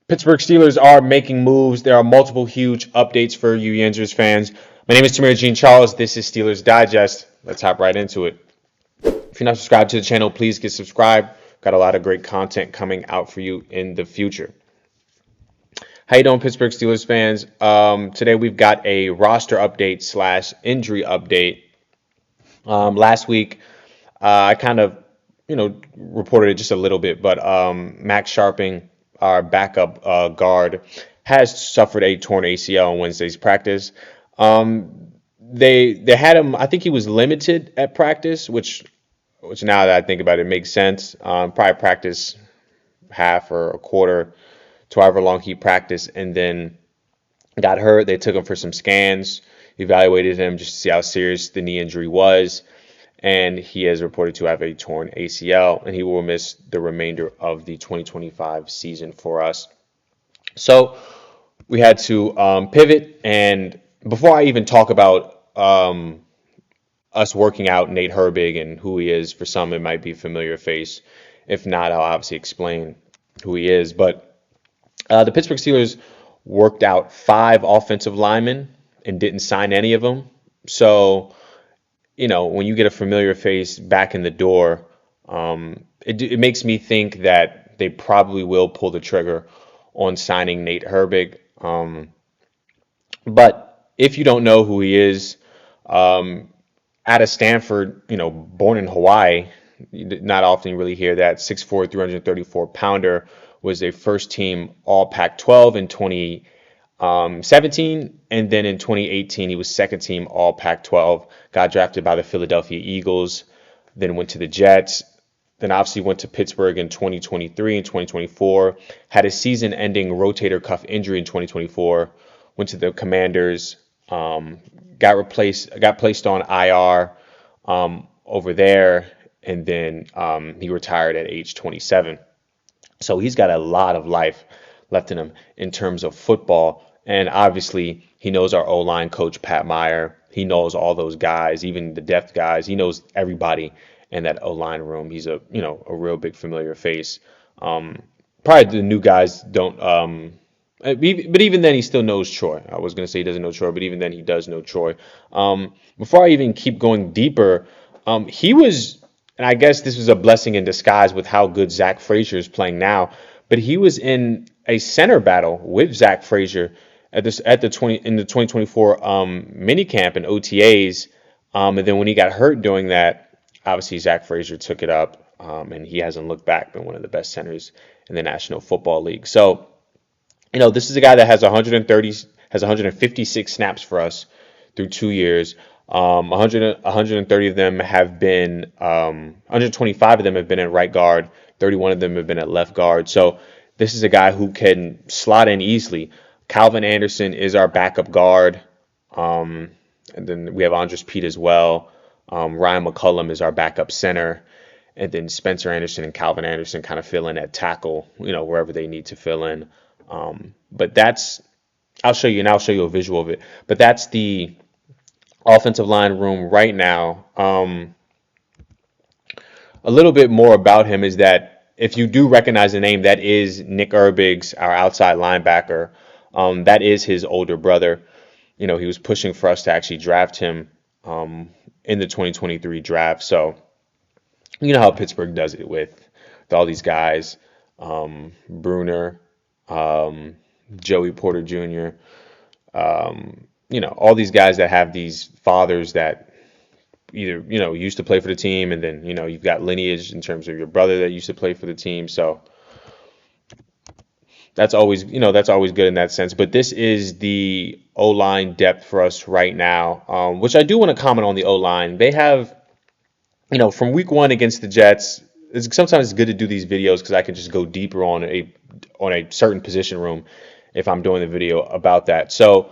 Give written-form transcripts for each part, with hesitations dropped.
Pittsburgh Steelers are making moves. There are multiple huge updates for you Yenzers fans. My name is Tamir Jean-Charles. This is Steelers Digest. Let's hop right into it. If you're not subscribed to the channel, please get subscribed. Got a lot of great content coming out for you in the future. How you doing, Pittsburgh Steelers fans? Today we've got a roster update / injury update. Last week, I kind of, reported it just a little bit, but Max Scharping, our backup guard, has suffered a torn ACL on Wednesday's practice. They had him. I think he was limited at practice, which now that I think about it makes sense. Probably practice half or a quarter to however long he practiced, and then got hurt. They took him for some scans, evaluated him just to see how serious the knee injury was, and he is reported to have a torn ACL, and he will miss the remainder of the 2025 season for us. So we had to pivot, and before I even talk about us working out Nate Herbig and who he is, for some it might be a familiar face. If not, I'll obviously explain who he is. But the Pittsburgh Steelers worked out 5 offensive linemen and didn't sign any of them. So, when you get a familiar face back in the door, it makes me think that they probably will pull the trigger on signing Nate Herbig. But if you don't know who he is, out of Stanford, born in Hawaii, not often you really hear that. 6'4", 334-pounder, was a first-team All Pac-12 in 2017, and then in 2018 he was second-team All Pac-12. Got drafted by the Philadelphia Eagles, then went to the Jets, then obviously went to Pittsburgh in 2023 and 2024. Had a season-ending rotator cuff injury in 2024. Went to the Commanders. Got placed on IR over there, and then he retired at age 27. So he's got a lot of life left in him in terms of football. And obviously, he knows our O-line coach, Pat Meyer. He knows all those guys, even the depth guys. He knows everybody in that O-line room. He's a real big familiar face. Probably the new guys don't. But even then, he still knows Troy. I was going to say he doesn't know Troy, but even then, he does know Troy. Before I even keep going deeper, he was. And I guess this was a blessing in disguise with how good Zach Frazier is playing now. But he was in a center battle with Zach Frazier in the 2024 minicamp and OTAs. And then when he got hurt doing that, obviously Zach Frazier took it up, and he hasn't looked back. Been one of the best centers in the National Football League. So, this is a guy that has 156 snaps for us through 2 years. 130 of them have been, 125 of them have been at right guard. 31 of them have been at left guard. So this is a guy who can slot in easily. Calvin Anderson is our backup guard. And then we have Andres Pete as well. Ryan McCullum is our backup center. And then Spencer Anderson and Calvin Anderson kind of fill in at tackle, wherever they need to fill in. But I'll show you a visual of it. But that's the offensive line room right now. A little bit more about him is that if you do recognize the name, that is Nick Herbig's, our outside linebacker. That is his older brother. He was pushing for us to actually draft him in the 2023 draft. So you know how Pittsburgh does it with all these guys, Bruner, Joey Porter Jr., all these guys that have these fathers that either, used to play for the team, and then, you've got lineage in terms of your brother that used to play for the team. So that's always good in that sense. But this is the O-line depth for us right now, which I do want to comment on the O-line. They have, from week 1 against the Jets, sometimes it's good to do these videos because I can just go deeper on a certain position room if I'm doing the video about that. So,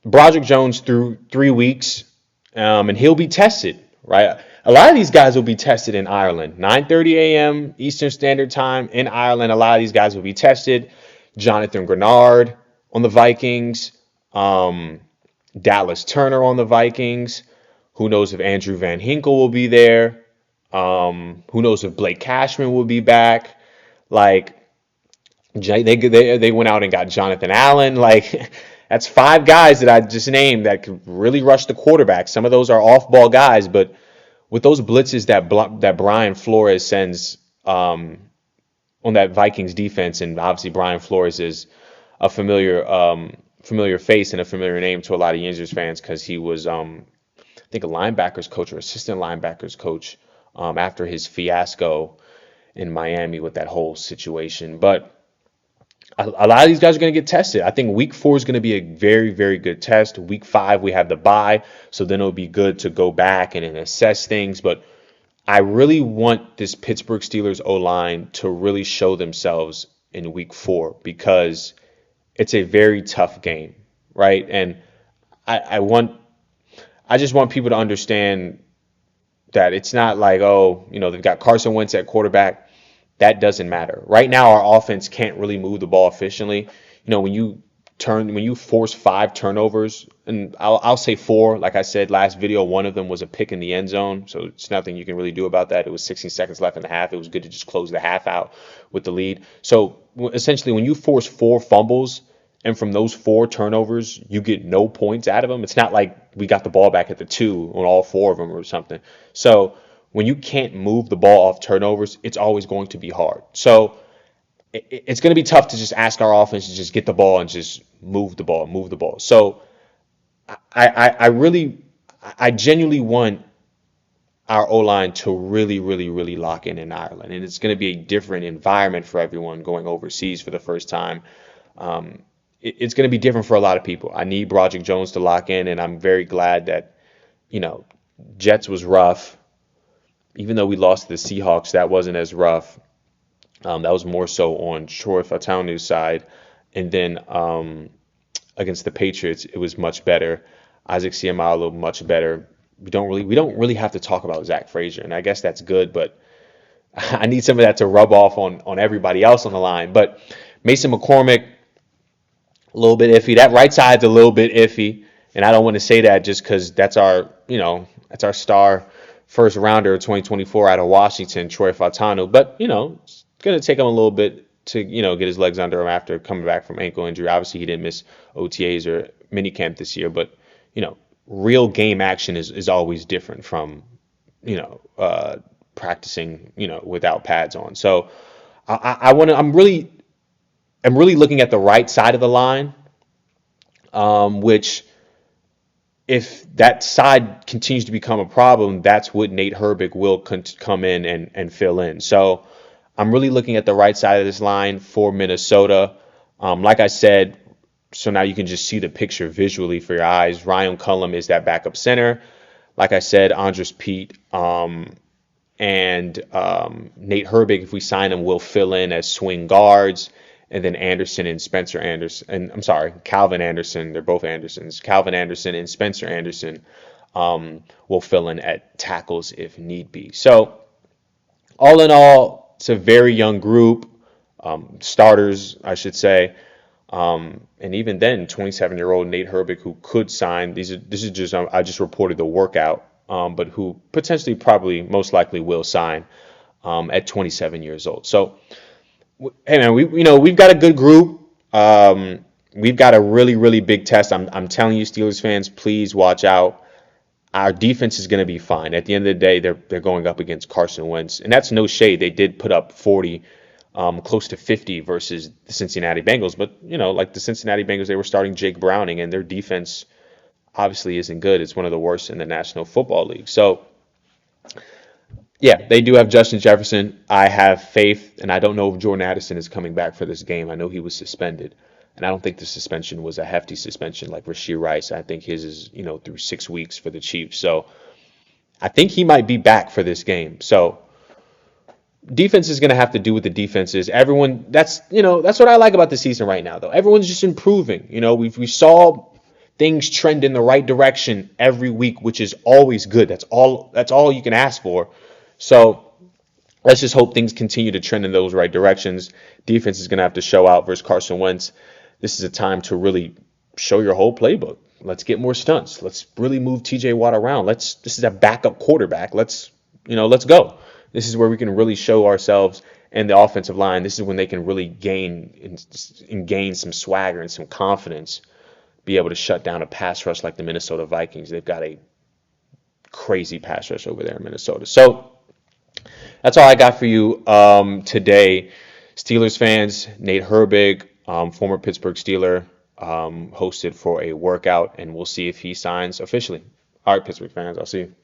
Broderick Jones through 3 weeks, and he'll be tested, right? A lot of these guys will be tested in Ireland. 9:30 a.m. Eastern Standard Time in Ireland. A lot of these guys will be tested. Jonathan Grenard on the Vikings. Dallas Turner on the Vikings. Who knows if Andrew Van Hinkle will be there? Who knows if Blake Cashman will be back? Like, They went out and got Jonathan Allen. Like, that's 5 guys that I just named that could really rush the quarterback. Some of those are off-ball guys, but with those blitzes that Brian Flores sends on that Vikings defense, and obviously Brian Flores is a familiar face and a familiar name to a lot of Rangers fans because he was I think a linebackers coach or assistant linebackers coach after his fiasco in Miami with that whole situation. But a lot of these guys are going to get tested. I think week 4 is going to be a very, very good test. Week 5, we have the bye, so then it'll be good to go back and assess things. But I really want this Pittsburgh Steelers O-line to really show themselves in week 4 because it's a very tough game, right? And I just want people to understand that it's not like, they've got Carson Wentz at quarterback. That doesn't matter. Right now, our offense can't really move the ball efficiently. When you force 5 turnovers, and I'll say 4, like I said last video, one of them was a pick in the end zone, so it's nothing you can really do about that. It was 16 seconds left in the half. It was good to just close the half out with the lead. So essentially, when you force 4 fumbles, and from those 4 turnovers, you get no points out of them, it's not like we got the ball back at the 2 on all 4 of them or something. So when you can't move the ball off turnovers, it's always going to be hard. So it's going to be tough to just ask our offense to just get the ball and just move the ball. So I genuinely want our O-line to really, really, really lock in Ireland. And it's going to be a different environment for everyone going overseas for the first time. It's going to be different for a lot of people. I need Broderick Jones to lock in, and I'm very glad that, Jets was rough. Even though we lost to the Seahawks, that wasn't as rough. That was more so on Troy Fautaunu's side. And then against the Patriots, it was much better. Isaac Seumalo, much better. We don't really have to talk about Zach Frazier, and I guess that's good, but I need some of that to rub off on everybody else on the line. But Mason McCormick, a little bit iffy. That right side's a little bit iffy, and I don't want to say that just because that's our star first rounder of 2024 out of Washington, Troy Fautanu. But, it's going to take him a little bit to, get his legs under him after coming back from ankle injury. Obviously, he didn't miss OTAs or minicamp this year, but, real game action is always different from, practicing, without pads on. So I'm really looking at the right side of the line, which if that side continues to become a problem, that's what Nate Herbig will come in and fill in. So I'm really looking at the right side of this line for Minnesota. Like I said, so now you can just see the picture visually for your eyes. Ryan Cullum is that backup center. Like I said, Andres Pete and Nate Herbig, if we sign him, will fill in as swing guards. And then Anderson and Spencer Anderson, Calvin Anderson, they're both Andersons. Calvin Anderson and Spencer Anderson will fill in at tackles if need be. So all in all, it's a very young group, starters, I should say. And even then, 27-year-old Nate Herbig, who could sign, this is just, I just reported the workout, but who potentially probably most likely will sign at 27 years old. So, hey man, we've got a good group. We've got a really, really big test. I'm telling you, Steelers fans, please watch out. Our defense is going to be fine. At the end of the day, they're going up against Carson Wentz, and that's no shade. They did put up 40, close to 50 versus the Cincinnati Bengals. But like the Cincinnati Bengals, they were starting Jake Browning, and their defense obviously isn't good. It's one of the worst in the National Football League. So, yeah, they do have Justin Jefferson. I have faith, and I don't know if Jordan Addison is coming back for this game. I know he was suspended, and I don't think the suspension was a hefty suspension like Rashee Rice. I think his is, through 6 weeks for the Chiefs. So I think he might be back for this game. So defense is going to have to do what the defense is. Everyone, that's what I like about the season right now, though. Everyone's just improving. We saw things trend in the right direction every week, which is always good. That's all you can ask for. So let's just hope things continue to trend in those right directions. Defense is going to have to show out versus Carson Wentz. This is a time to really show your whole playbook. Let's get more stunts. Let's really move TJ Watt around. This is a backup quarterback. Let's go. This is where we can really show ourselves and the offensive line, this is when they can really gain some swagger and some confidence, be able to shut down a pass rush like the Minnesota Vikings. They've got a crazy pass rush over there in Minnesota. So that's all I got for you today. Steelers fans, Nate Herbig, former Pittsburgh Steeler, hosted for a workout, and we'll see if he signs officially. All right, Pittsburgh fans, I'll see you.